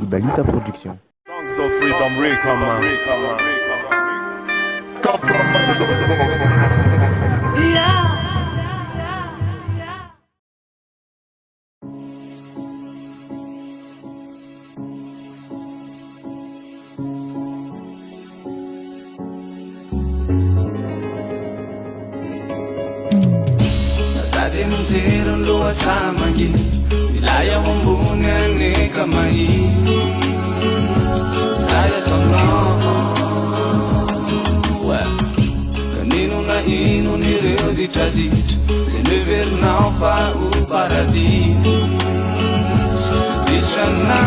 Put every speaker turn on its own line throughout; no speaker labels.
IBALITA PRODUCTIONS
SOF Recordz.
Zero loa samagi ilaya wambuni anika mai saya tono kanino na ino ni reo di tradit se ne vernau fa u paradis dishana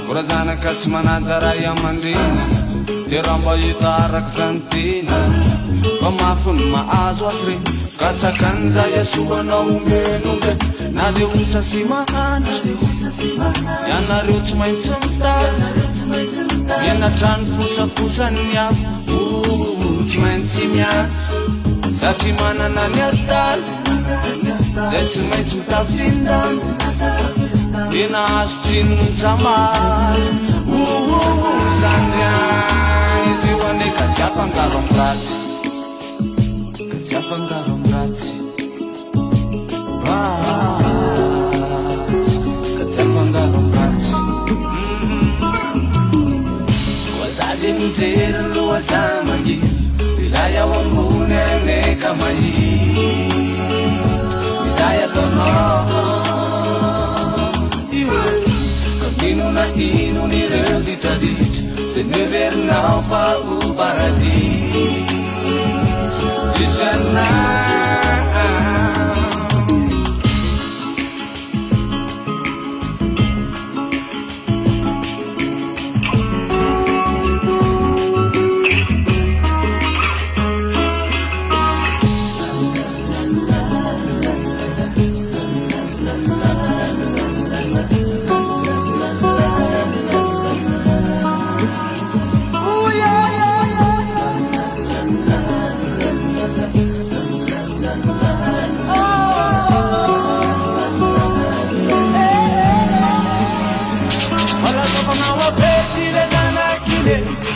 kurazana katsmanazara yamandina diramba yitarak santina Pamafun maazo atri Katsakanza yasuana umbe Na de usa si mahana Yana riots maintsimtar Yana tran fusa niaf Uts maintsimia Satri manana niartar Zetsy maintsimtafindan Yana asotsiny mintsamar Zandria Izy wane katsiafangaro amratsy Katsiafangarom ratsy Katsiafangarom ratsy Wazade mijery loha samagi Ilay ao ambony aneka mahiny Izay ataonao Kamino na ino ny reo ditraditra Zay miverinao fa ho paradis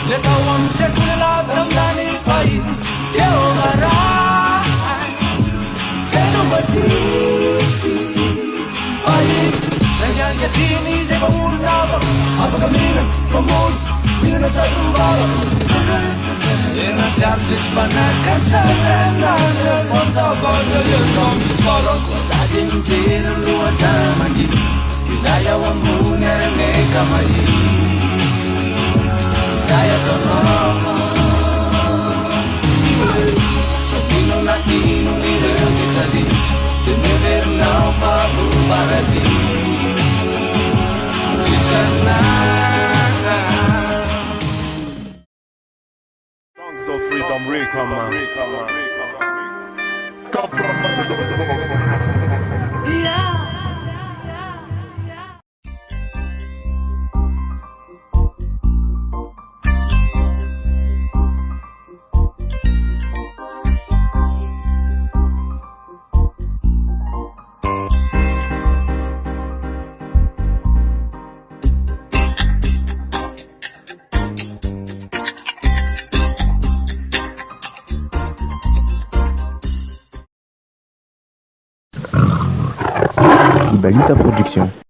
Le tawam sekula tamdani fai teo gara seno mati ai saya yatini se baundava apagamina pamol mina satuvara ena charges banaka sarena ponta bola yo tom sporo zadin tira lua samagi ilaya wambune ne kamai Saya tono Ino na ino ni reo di tradit Se ne vernau fa u paradis Isana
Songs of freedom Recordz.
IBALITA PRODUCTIONS